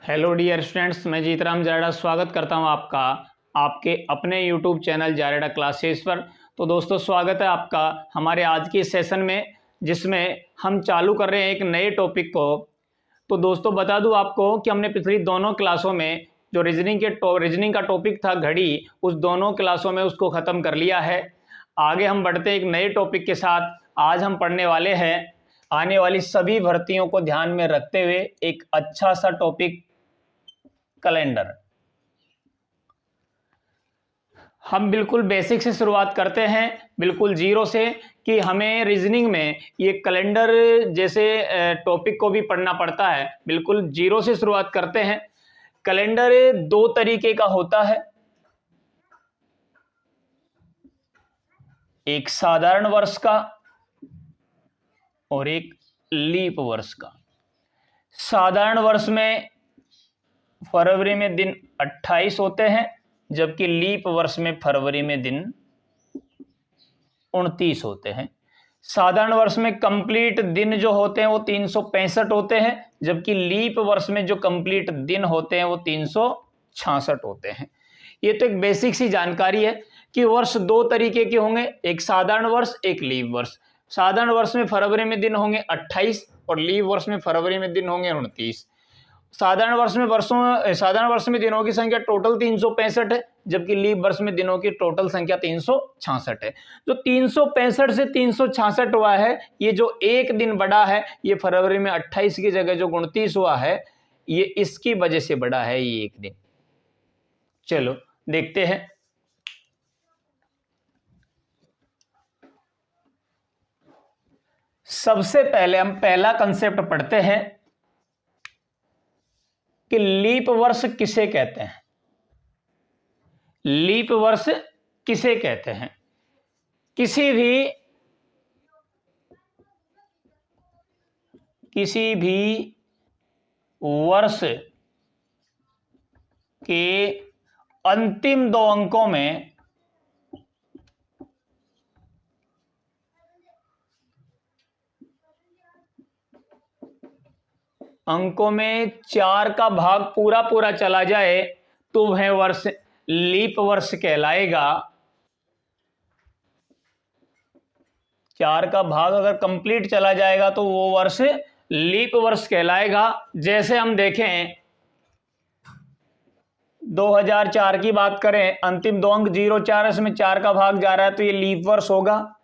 Hello dear students, मैं जीतराम जारेडा स्वागत करता हूं आपका आपके अपने यूट्यूब चैनल जारेडा क्लासेस पर। तो दोस्तों, स्वागत है आपका हमारे आज के सेशन में, जिसमें हम चालू कर रहे हैं एक नए टॉपिक को। तो दोस्तों, बता दूं आपको कि हमने पिछली दोनों क्लासों में जो रीजनिंग का टॉपिक था घड़ी, उस दोनों क्लासों में उसको ख़त्म कर लिया है। आगे हम बढ़ते हैं एक नए टॉपिक के साथ। आज हम पढ़ने वाले हैं आने वाली सभी भर्तियों को ध्यान में रखते हुए एक अच्छा सा टॉपिक, कैलेंडर। हम बिल्कुल बेसिक से शुरुआत करते हैं, बिल्कुल जीरो से, कि हमें रीजनिंग में ये कैलेंडर जैसे टॉपिक को भी पढ़ना पड़ता है। बिल्कुल जीरो से शुरुआत करते हैं। कैलेंडर दो तरीके का होता है, एक साधारण वर्ष का और एक लीप वर्ष का। साधारण वर्ष में फरवरी में दिन 28 होते हैं, जबकि लीप वर्ष में फरवरी में दिन 29 होते हैं। साधारण वर्ष में कंप्लीट दिन जो होते हैं वो 365 होते हैं, जबकि लीप वर्ष में जो कंप्लीट दिन होते हैं वो 366 होते हैं। ये तो एक बेसिक सी जानकारी है कि वर्ष दो तरीके के होंगे, एक साधारण वर्ष, एक लीप वर्ष। साधारण वर्ष में फरवरी में दिन होंगे 28 और लीप वर्ष में फरवरी में दिन होंगे 29। साधारण वर्ष में दिनों की संख्या टोटल 365 है, जबकि लीप वर्ष में दिनों की टोटल संख्या 366 है। जो 365 से 366 हुआ है, ये जो एक दिन बढ़ा है, ये फरवरी में 28 की जगह जो 29 हुआ है, ये इसकी वजह से बढ़ा है ये एक दिन। चलो देखते हैं। सबसे पहले हम पहला कंसेप्ट पढ़ते हैं कि लीप वर्ष किसे कहते हैं। लीप वर्ष किसे कहते हैं? किसी भी वर्ष के अंतिम दो अंकों में 4 का भाग पूरा चला जाए तो वह वर्ष लीप वर्ष कहलाएगा। 4 का भाग अगर कंप्लीट चला जाएगा तो वो वर्ष लीप वर्ष कहलाएगा। जैसे हम देखें 2004 की बात करें, अंतिम दो अंक 04 है, इसमें 4 का भाग जा रहा है तो ये लीप वर्ष होगा।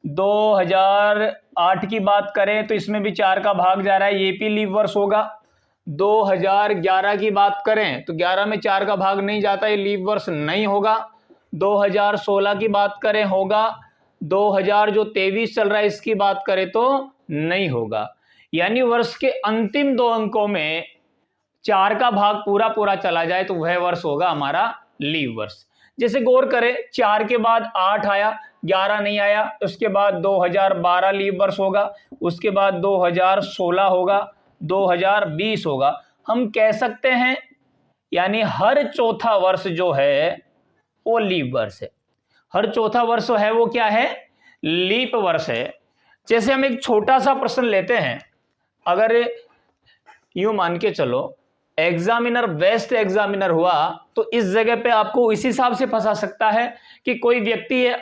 2008 की बात करें तो इसमें भी 4 का भाग जा रहा है, ये भी लीप वर्ष होगा। 2011 की बात करें तो 11 में 4 का भाग नहीं जाता, ये लीप वर्ष नहीं होगा। 2016 की बात करें होगा। 2023 चल रहा है इसकी बात करें तो नहीं होगा। यानी वर्ष के अंतिम दो अंकों में 4 का भाग पूरा चला जाए तो वह वर्ष होगा हमारा लीप वर्ष। जैसे गौर करें, 4 के बाद 8 आया, 11 नहीं आया, उसके बाद 2012 लीप वर्ष होगा, उसके बाद 2016 होगा, 2020 होगा। हम कह सकते हैं यानी हर चौथा वर्ष जो है वो लीप वर्ष है। हर चौथा वर्ष है वो क्या है? लीप वर्ष है। जैसे हम एक छोटा सा प्रश्न लेते हैं, अगर यूं मान के चलो एग्जामिनर बेस्ट एग्जामिनर हुआ तो इस जगह पे आपको इस हिसाब से फंसा सकता है कि कोई व्यक्ति है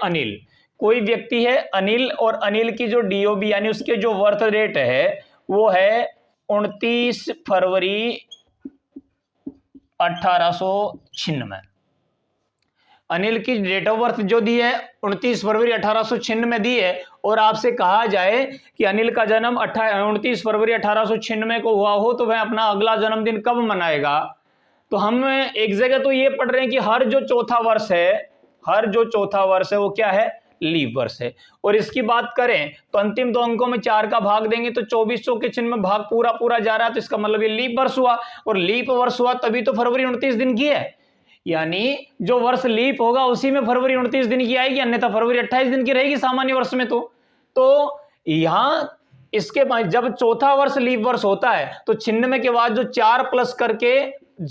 अनिल, और अनिल की जो डीओबी यानी उसके जो बर्थ डेट है वो है 29 फरवरी 1896। अनिल की डेट ऑफ बर्थ जो दी है 29 फरवरी 1896 में दी है, और आपसे कहा जाए कि अनिल का जन्म 29 फरवरी 1896 को हुआ हो तो वह अपना अगला जन्मदिन कब मनाएगा। तो हम एक जगह तो ये पढ़ रहे हैं कि हर जो चौथा वर्ष है वो क्या है? लीप वर्ष है। और इसकी बात करें तो अंतिम दो अंकों में 4 का भाग देंगे तो 2400 के चिन्ह में भाग पूरा जा रहा है, तो इसका मतलब ये लीप वर्ष हुआ। और लीप वर्ष हुआ तभी तो फरवरी 29 दिन की है, यानी जो वर्ष लीप होगा उसी में फरवरी 29 दिन की आएगी, अन्यथा फरवरी 28 दिन की रहेगी सामान्य वर्ष में। तो यहां इसके बाद जब चौथा वर्ष लीप वर्ष होता है तो चिन्ह में के बाद जो 4 प्लस करके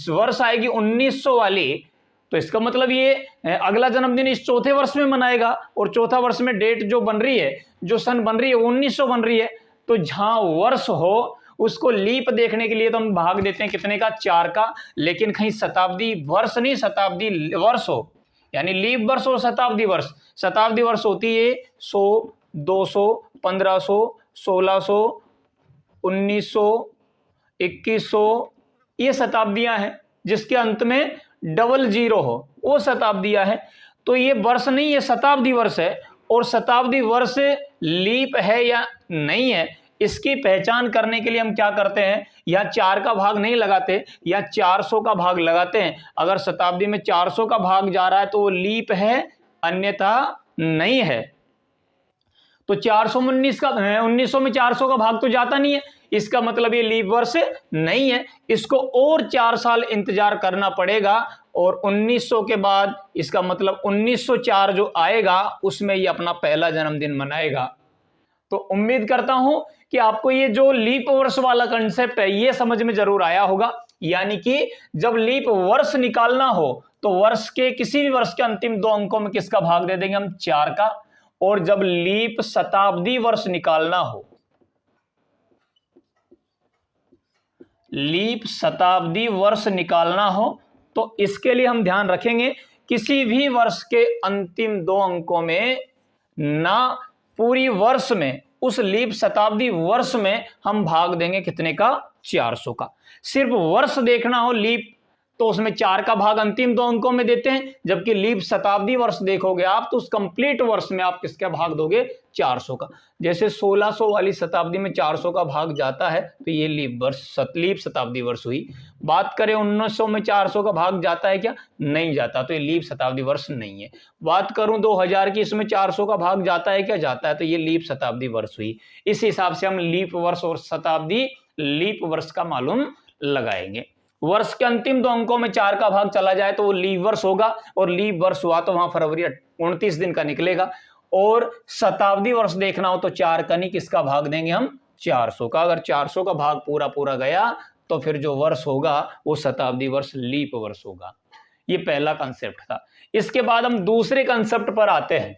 वर्ष आएगी 1900 वाली, तो इसका मतलब ये अगला जन्मदिन इस चौथे वर्ष में मनाएगा। और चौथा वर्ष में डेट जो बन रही है, जो सन बन रही है 1900 बन रही है। तो जहां वर्ष हो उसको लीप देखने के लिए तो हम भाग देते हैं कितने का, 4 का। लेकिन कहीं शताब्दी वर्ष नहीं, शताब्दी वर्ष हो, यानी लीप वर्ष और शताब्दी वर्ष। शताब्दी वर्ष होती है 100, 200, 1500, 1600, 1900, 2100, ये शताब्दियां हैं जिसके अंत में डबल जीरो हो, वो शताब्दियां हैं। तो ये वर्ष नहीं, ये शताब्दी वर्ष है। और शताब्दी वर्ष लीप है या नहीं है, इसकी पहचान करने के लिए हम क्या करते हैं, या 4 का भाग नहीं लगाते या 400 का भाग लगाते हैं। अगर शताब्दी में 400 का भाग जा रहा है तो वो लीप है, अन्यथा नहीं है। तो 419 का 1900 में 400 का भाग तो जाता नहीं है, इसका मतलब ये लीप वर्ष नहीं है। इसको और 4 साल इंतजार करना पड़ेगा और 1900 के बाद इसका मतलब 1904 जो आएगा उसमें ये अपना पहला जन्मदिन मनाएगा। तो उम्मीद करता हूं कि आपको ये जो लीप वर्ष वाला कंसेप्ट है ये समझ में जरूर आया होगा। यानी कि जब लीप वर्ष निकालना हो तो वर्ष के किसी भी वर्ष के अंतिम 2 अंकों में किसका भाग दे देंगे हम, 4 का। और जब लीप शताब्दी वर्ष निकालना हो, लीप शताब्दी वर्ष निकालना हो तो इसके लिए हम ध्यान रखेंगे किसी भी वर्ष के अंतिम 2 अंकों में ना, पूरी वर्ष में, उस लीप शताब्दी वर्ष में हम भाग देंगे कितने का, 400 का। सिर्फ वर्ष देखना हो लीप तो उसमें 4 का भाग अंतिम 2 अंकों में देते हैं, जबकि लीप शताब्दी वर्ष देखोगे आप तो उस कंप्लीट वर्ष में आप किसका भाग दोगे, 400 का। जैसे 1600 वाली शताब्दी में 400 का भाग जाता है तो ये लीप शताब्दी वर्ष हुई। बात करें 1900 में 400 का भाग जाता है क्या, नहीं जाता, तो ये लीप शताब्दी वर्ष नहीं है। बात करूं 2000 की, इसमें 400 का भाग जाता है क्या, जाता है, तो ये लीप शताब्दी वर्ष हुई। इस हिसाब से हम लीप वर्ष और शताब्दी लीप वर्ष का मालूम लगाएंगे। वर्ष के अंतिम 2 अंकों में 4 का भाग चला जाए तो वो लीप वर्ष होगा, और लीप वर्ष हुआ तो वहां फरवरी 29 दिन का निकलेगा। और शताब्दी वर्ष देखना हो तो 4 का नहीं, किसका भाग देंगे हम, 400 का। अगर 400 का भाग पूरा गया तो फिर जो वर्ष होगा वो शताब्दी वर्ष लीप वर्ष होगा। ये पहला कंसेप्ट था। इसके बाद हम दूसरे कंसेप्ट पर आते हैं,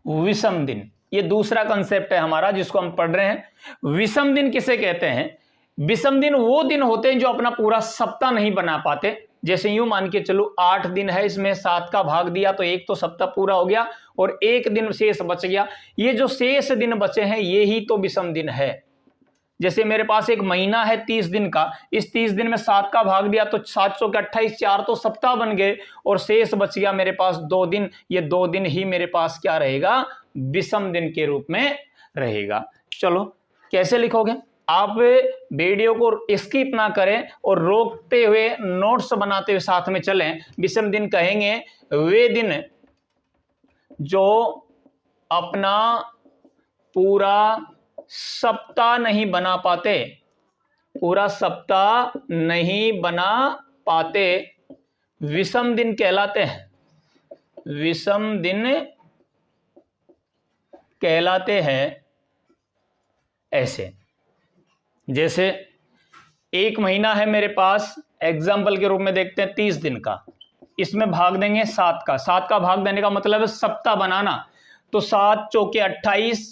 विषम दिन। ये दूसरा कंसेप्ट है हमारा जिसको हम पढ़ रहे हैं। विषम दिन किसे कहते हैं, विषम दिन वो दिन होते हैं जो अपना पूरा सप्ताह नहीं बना पाते। जैसे यूं मान के चलो 8 दिन है, इसमें 7 का भाग दिया तो एक तो सप्ताह पूरा हो गया और 1 दिन शेष बच गया। ये जो शेष दिन बचे हैं ये ही तो विषम दिन है। जैसे मेरे पास एक महीना है 30 दिन का, इस 30 दिन में 7 का भाग दिया तो 700 के 28, 4 तो सप्ताह बन गए और शेष बच गया मेरे पास 2 दिन। ये 2 दिन ही मेरे पास क्या रहेगा, विषम दिन के रूप में रहेगा। चलो कैसे लिखोगे, आप वीडियो को स्किप ना करें और रोकते हुए नोट्स बनाते हुए साथ में चलें। विषम दिन कहेंगे वे दिन जो अपना पूरा सप्ताह नहीं बना पाते, पूरा सप्ताह नहीं बना पाते, विषम दिन कहलाते हैं, विषम दिन कहलाते हैं। ऐसे जैसे एक महीना है मेरे पास, एग्जाम्पल के रूप में देखते हैं 30 दिन का, इसमें भाग देंगे 7 का। 7 का भाग देने का मतलब है सप्ताह बनाना, तो 7 चौके 28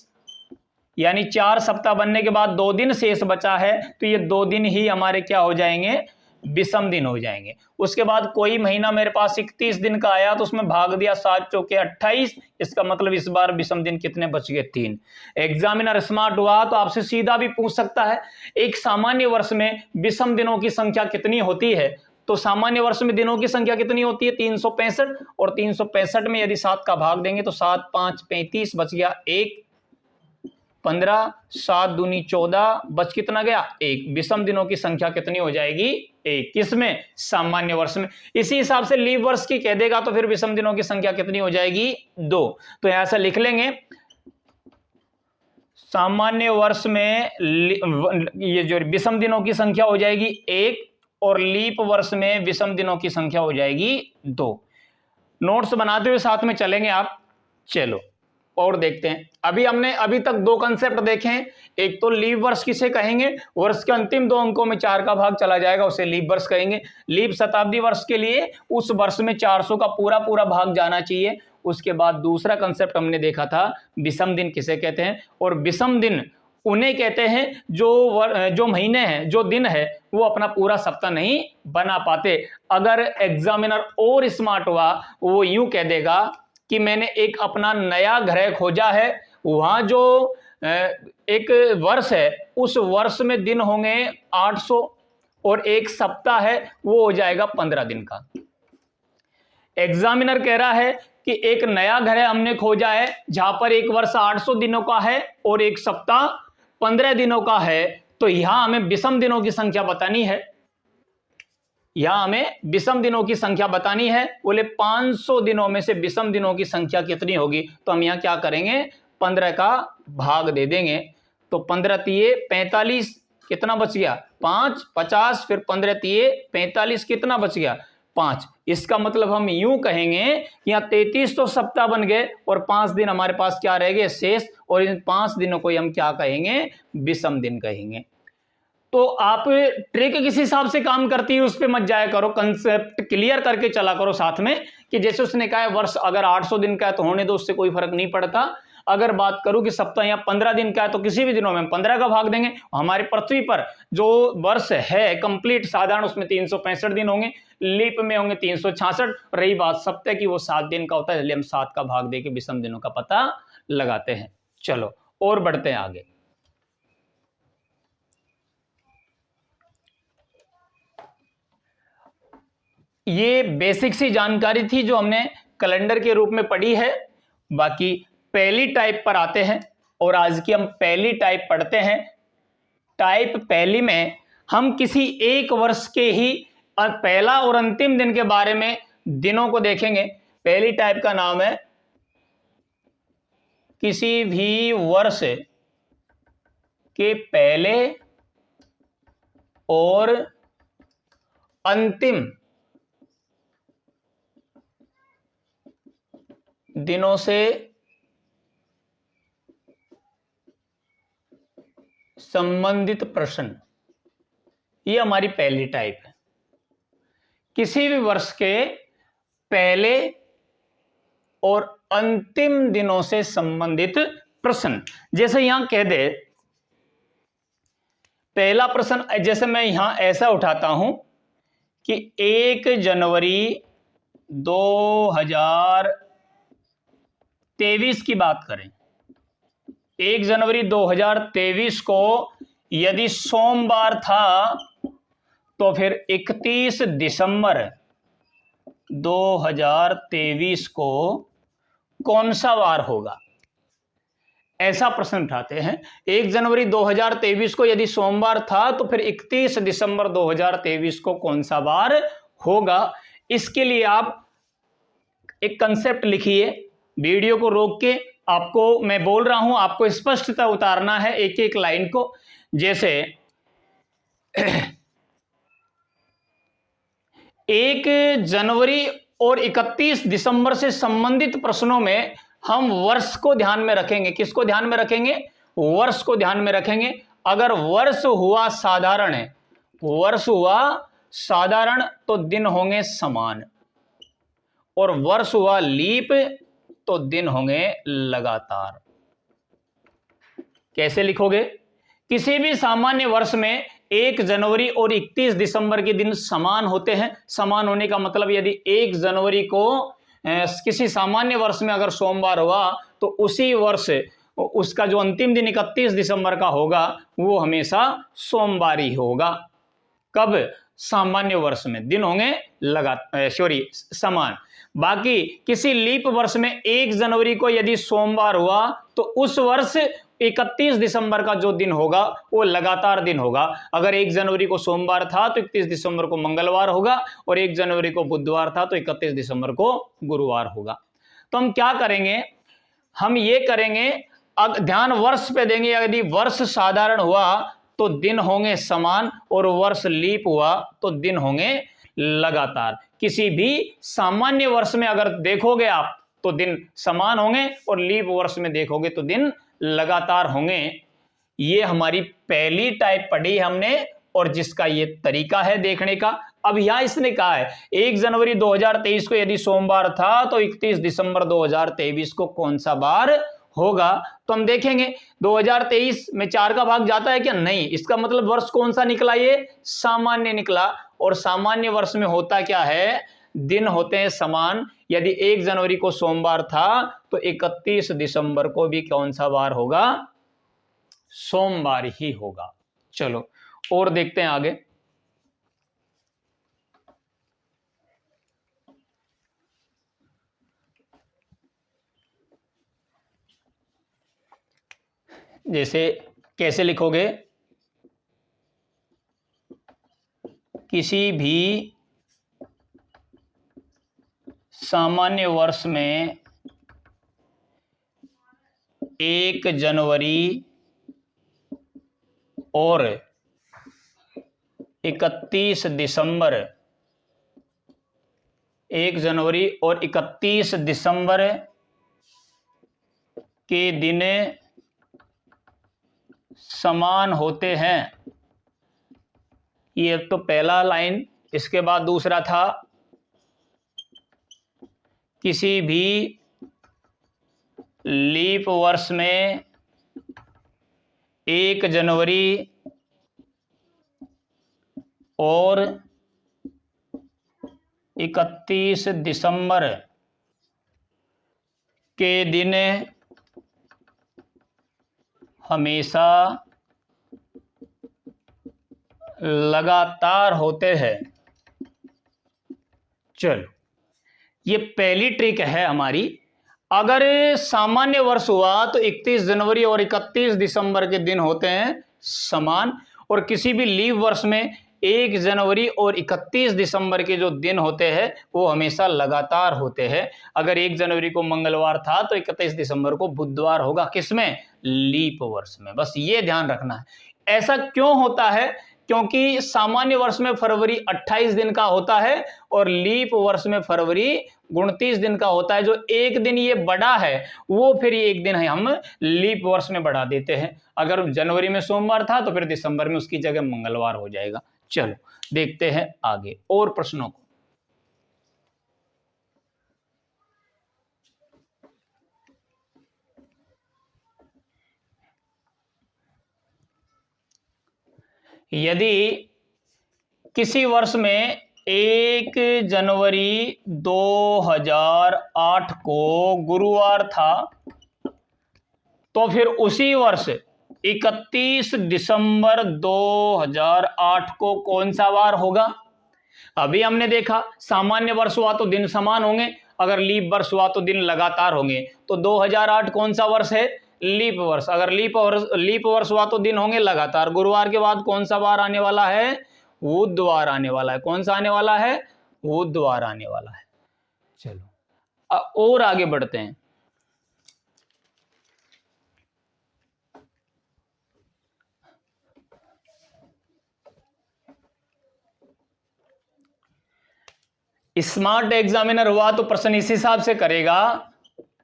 यानी 4 सप्ताह बनने के बाद 2 दिन शेष बचा है, तो ये 2 दिन ही हमारे क्या हो जाएंगे, विषम दिन हो जाएंगे। उसके बाद कोई महीना मेरे पास 31 दिन का आया तो उसमें भाग दिया 7 चौके 28, इसका मतलब इस बार विषम दिन कितने बच गए, 3। एग्जामिनर स्मार्ट हुआ तो आपसे सीधा भी पूछ सकता है एक सामान्य वर्ष में विषम दिनों की संख्या कितनी होती है, तो सामान्य वर्ष में दिनों की संख्या कितनी होती है, 365, और 365 में यदि 7 का भाग देंगे तो 7 5 35 बच गया 1, 15, 7 दूनी 14, बच कितना गया 1। विषम दिनों की संख्या कितनी हो जाएगी, 1। किसमें, सामान्य वर्ष में। इसी हिसाब से लीप वर्ष की कह देगा तो फिर विषम दिनों की संख्या कितनी हो जाएगी, 2। तो ऐसा लिख लेंगे, सामान्य वर्ष में ये जो विषम दिनों की संख्या हो जाएगी 1 और लीप वर्ष में विषम दिनों की संख्या हो जाएगी 2। नोट्स बनाते हुए साथ में चलेंगे आप। चलो और देखते हैं। हमने अभी तक 2 कंसेप्ट देखे हैं। एक तो लीप वर्ष किसे कहेंगे, वर्ष के अंतिम 2 अंकों में 4 का भाग चला जाएगा, उसे लीप वर्ष कहेंगे। लीप शताब्दी वर्ष के लिए उस वर्ष में 400 का पूरा भाग जाना चाहिए उसके बाद दूसरा कंसेप्ट हमने देखा था विषम दिन किसे कहते हैं, और विषम दिन उन्हें कहते हैं जो महीने हैं, जो दिन है वो अपना पूरा सप्ताह नहीं बना पाते। अगर एग्जामिनर और स्मार्ट हुआ वो यूं कह देगा कि मैंने एक अपना नया ग्रह खोजा है, वहां जो एक वर्ष है उस वर्ष में दिन होंगे 800 और एक सप्ताह है वो हो जाएगा 15 दिन का। एग्जामिनर कह रहा है कि एक नया ग्रह हमने खोजा है जहां पर एक वर्ष 800 दिनों का है और एक सप्ताह 15 दिनों का है, तो यहां हमें विषम दिनों की संख्या बतानी है। यहां हमें विषम दिनों की संख्या बतानी है। बोले 500 दिनों में से विषम दिनों की संख्या कितनी होगी, तो हम यहां क्या करेंगे 15 का भाग दे देंगे। तो 15 तिये 45, कितना बच गया 5, 50, फिर 15 तिये 45, कितना बच गया 5। इसका मतलब हम यूं कहेंगे कि यहाँ 33 तो सप्ताह बन गए और 5 दिन हमारे पास क्या रह गए शेष, और इन 5 दिनों को हम क्या कहेंगे विषम दिन कहेंगे। तो आप ट्रिक किस हिसाब से काम करती है उस पर मत जाया करो, कंसेप्ट क्लियर करके चला करो साथ में, कि जैसे उसने कहा है वर्ष अगर 800 दिन का है तो होने दो, उससे कोई फर्क नहीं पड़ता। अगर बात करूं कि सप्ताह यहाँ 15 दिन का है तो किसी भी दिनों में हम 15 का भाग देंगे। हमारे पृथ्वी पर जो वर्ष है कंप्लीट साधारण उसमें 365 दिन होंगे, लीप में होंगे 366। रही बात सप्ताह की वो 7 दिन का होता है, इसलिए हम 7 का भाग देके विषम दिनों का पता लगाते हैं। चलो और बढ़ते हैं आगे। ये बेसिक सी जानकारी थी जो हमने कैलेंडर के रूप में पढ़ी है। बाकी पहली टाइप पर आते हैं और आज की हम पहली टाइप पढ़ते हैं। टाइप पहली में हम किसी एक वर्ष के ही पहला और अंतिम दिन के बारे में दिनों को देखेंगे। पहली टाइप का नाम है किसी भी वर्ष के पहले और अंतिम दिनों से संबंधित प्रश्न। ये हमारी पहली टाइप है, किसी भी वर्ष के पहले और अंतिम दिनों से संबंधित प्रश्न। जैसे यहां कह दे पहला प्रश्न, जैसे मैं यहां ऐसा उठाता हूं कि 1 जनवरी 2023 की बात करें। 1 जनवरी 2023 को यदि सोमवार था तो फिर 31 दिसंबर 2023 को कौन सा वार होगा, ऐसा प्रश्न उठाते हैं। 1 जनवरी 2023 को यदि सोमवार था तो फिर 31 दिसंबर 2023 को कौन सा वार होगा। इसके लिए आप एक कंसेप्ट लिखिए, वीडियो को रोक के आपको मैं बोल रहा हूं, आपको स्पष्टता उतारना है एक एक लाइन को। जैसे 1 जनवरी और 31 दिसंबर से संबंधित प्रश्नों में हम वर्ष को ध्यान में रखेंगे। किसको ध्यान में रखेंगे, वर्ष को ध्यान में रखेंगे। अगर वर्ष हुआ साधारण है, वर्ष हुआ साधारण तो दिन होंगे समान, और वर्ष हुआ लीप तो दिन होंगे लगातार। कैसे लिखोगे, किसी भी सामान्य वर्ष में 1 जनवरी और 31 दिसंबर के दिन समान होते हैं। समान होने का मतलब यदि 1 जनवरी को किसी सामान्य वर्ष में अगर सोमवार हुआ तो उसी वर्ष उसका जो अंतिम दिन 31 दिसंबर का होगा वो हमेशा सोमवार ही होगा। कब, सामान्य वर्ष में दिन होंगे समान। बाकी किसी लीप वर्ष में 1 जनवरी को यदि सोमवार हुआ तो उस वर्ष 31 दिसंबर का जो दिन होगा वो लगातार दिन होगा। अगर 1 जनवरी को सोमवार था तो 31 दिसंबर को मंगलवार होगा, और 1 जनवरी को बुधवार था तो 31 दिसंबर को गुरुवार होगा। तो हम क्या करेंगे, हम ये करेंगे, ध्यान वर्ष पे देंगे। यदि वर्ष साधारण हुआ तो दिन होंगे समान, और वर्ष लीप हुआ तो दिन होंगे लगातार। किसी भी सामान्य वर्ष में अगर देखोगे आप तो दिन समान होंगे, और लीप वर्ष में देखोगे तो दिन लगातार होंगे। ये हमारी पहली टाइप पढ़ी हमने और जिसका ये तरीका है देखने का। अब यहां इसने कहा है 1 जनवरी 2023 को यदि सोमवार था तो 31 दिसंबर 2023 को कौन सा बार होगा। तो हम देखेंगे 2023 में 4 का भाग जाता है क्या, नहीं। इसका मतलब वर्ष कौन सा निकला, ये सामान्य निकला। और सामान्य वर्ष में होता क्या है, दिन होते हैं समान। यदि 1 जनवरी को सोमवार था तो 31 दिसंबर को भी कौन सा वार होगा, सोमवार ही होगा। चलो और देखते हैं आगे। जैसे कैसे लिखोगे, किसी भी सामान्य वर्ष में 1 जनवरी और 31 दिसंबर 1 जनवरी और 31 दिसंबर के दिन समान होते हैं। ये तो पहला लाइन। इसके बाद दूसरा था, किसी भी लीप वर्ष में 1 जनवरी और 31 दिसंबर के दिन हमेशा लगातार होते हैं। चलो ये पहली ट्रिक है हमारी। अगर सामान्य वर्ष हुआ तो 31 जनवरी और 31 दिसंबर के दिन होते हैं समान, और किसी भी लीप वर्ष में 1 जनवरी और 31 दिसंबर के जो दिन होते हैं वो हमेशा लगातार होते हैं। अगर 1 जनवरी को मंगलवार था तो 31 दिसंबर को बुधवार होगा, किसमें, लीप वर्ष में। बस ये ध्यान रखना है। ऐसा क्यों होता है, क्योंकि सामान्य वर्ष में फरवरी 28 दिन का होता है और लीप वर्ष में फरवरी 29 दिन का होता है। जो एक दिन ये बड़ा है वो फिर ये एक दिन है हम लीप वर्ष में बढ़ा देते हैं। अगर जनवरी में सोमवार था तो फिर दिसंबर में उसकी जगह मंगलवार हो जाएगा। चलो देखते हैं आगे और प्रश्नों को। यदि किसी वर्ष में 1 जनवरी 2008 को गुरुवार था तो फिर उसी वर्ष 31 दिसंबर 2008 को कौन सा वार होगा। अभी हमने देखा सामान्य वर्ष हुआ तो दिन समान होंगे, अगर लीप वर्ष हुआ तो दिन लगातार होंगे। तो 2008 कौन सा वर्ष है, लीप वर्ष। अगर लीप वर्ष हुआ तो दिन होंगे लगातार। गुरुवार के बाद कौन सा वार आने वाला है, बुधवार आने वाला है। कौन सा आने वाला है, बुधवार आने वाला है। चलो और आगे बढ़ते हैं। स्मार्ट एग्जामिनर हुआ तो प्रश्न इस हिसाब से करेगा,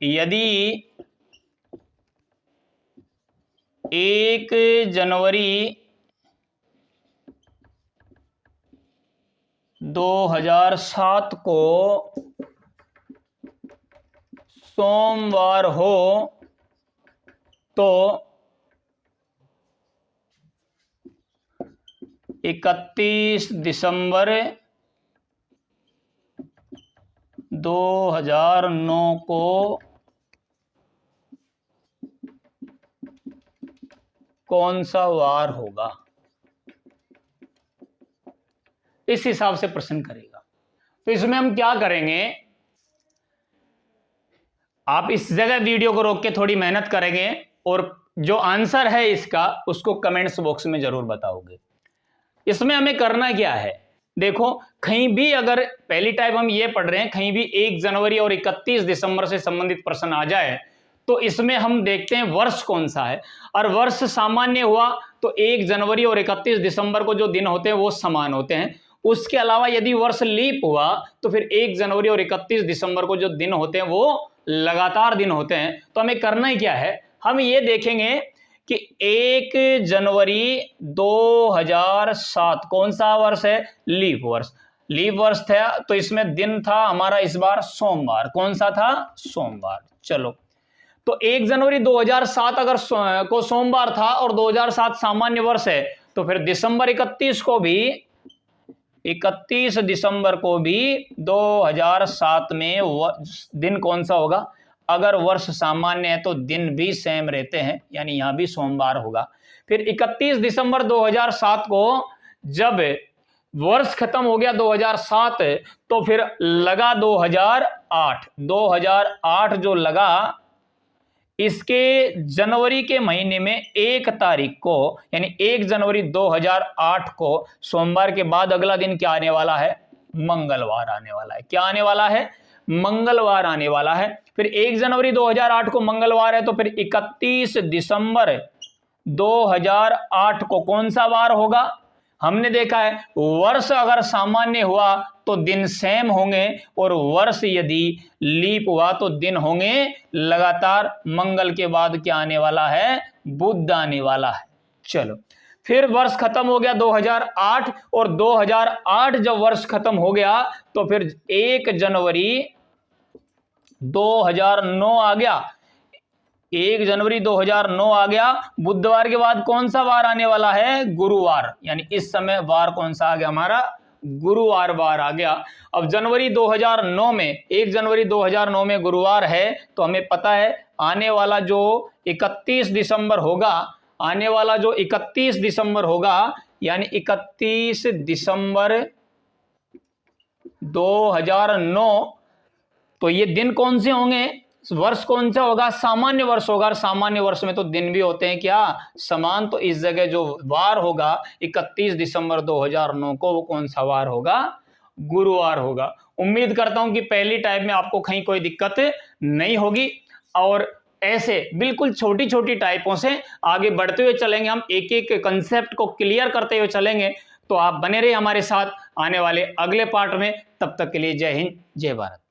यदि 1 जनवरी 2007 को सोमवार हो तो 31 दिसंबर 2009 को कौन सा वार होगा। इस हिसाब से प्रश्न करेगा। तो इसमें हम क्या करेंगे, आप इस जगह वीडियो को रोक के थोड़ी मेहनत करेंगे और जो आंसर है इसका उसको कमेंट्स बॉक्स में जरूर बताओगे। इसमें हमें करना क्या है, देखो कहीं भी अगर पहली टाइप हम ये पढ़ रहे हैं, कहीं भी 1 जनवरी और 31 दिसंबर से संबंधित प्रश्न आ जाए तो इसमें हम देखते हैं वर्ष कौन सा है। और वर्ष सामान्य हुआ तो 1 जनवरी और 31 दिसंबर को जो दिन होते हैं वो समान होते हैं। उसके अलावा यदि वर्ष लीप हुआ तो फिर 1 जनवरी और 31 दिसंबर को जो दिन होते हैं वो लगातार दिन होते हैं। तो हमें करना ही क्या है, हम ये देखेंगे कि 1 जनवरी 2007 कौन सा वर्ष है? लीप वर्ष। लीप वर्ष था तो इसमें दिन था हमारा इस बार सोमवार। कौन सा था? सोमवार। चलो, तो 1 जनवरी 2007 अगर को सोमवार था और 2007 सामान्य वर्ष है, तो फिर दिसंबर 31 को भी 31 दिसंबर को भी 2007 में दिन कौन सा होगा? अगर वर्ष सामान्य है तो दिन भी सेम रहते हैं, यानी यहां भी सोमवार होगा। फिर 31 दिसंबर 2007 को जब वर्ष खत्म हो गया 2007, तो फिर लगा 2008। 2008 जो लगा, इसके जनवरी के महीने में 1 तारीख को, यानी 1 जनवरी 2008 को सोमवार के बाद अगला दिन क्या आने वाला है? मंगलवार आने वाला है। क्या आने वाला है? मंगलवार आने वाला है। फिर 1 जनवरी 2008 को मंगलवार है, तो फिर 31 दिसंबर 2008 को कौन सा वार होगा? हमने देखा है वर्ष अगर सामान्य हुआ तो दिन सेम होंगे, और वर्ष यदि लीप हुआ तो दिन होंगे लगातार। मंगल के बाद क्या आने वाला है? बुध आने वाला है। चलो, फिर वर्ष खत्म हो गया 2008, और 2008 जब वर्ष खत्म हो गया तो फिर 1 जनवरी 2009 आ गया। 1 जनवरी 2009 आ गया। बुधवार के बाद कौन सा वार आने वाला है? गुरुवार। यानी इस समय वार कौन सा आ गया हमारा? गुरुवार वार आ गया। अब जनवरी 2009 में 1 जनवरी 2009 में गुरुवार है, तो हमें पता है आने वाला जो 31 दिसंबर होगा, आने वाला जो 31 दिसंबर होगा, यानी 31 दिसंबर 2009, तो ये दिन कौन से होंगे? वर्ष कौन सा होगा? सामान्य वर्ष होगा। और सामान्य वर्ष में तो दिन भी होते हैं क्या? समान। तो इस जगह जो वार होगा 31 दिसंबर 2009 को, वो कौन सा वार होगा? गुरुवार होगा। उम्मीद करता हूं कि पहली टाइप में आपको कहीं कोई दिक्कत नहीं होगी, और ऐसे बिल्कुल छोटी छोटी टाइपों से आगे बढ़ते हुए चलेंगे। हम एक एक कंसेप्ट को क्लियर करते हुए चलेंगे। तो आप बने रहिए हमारे साथ आने वाले अगले पार्ट में। तब तक के लिए जय हिंद, जय भारत।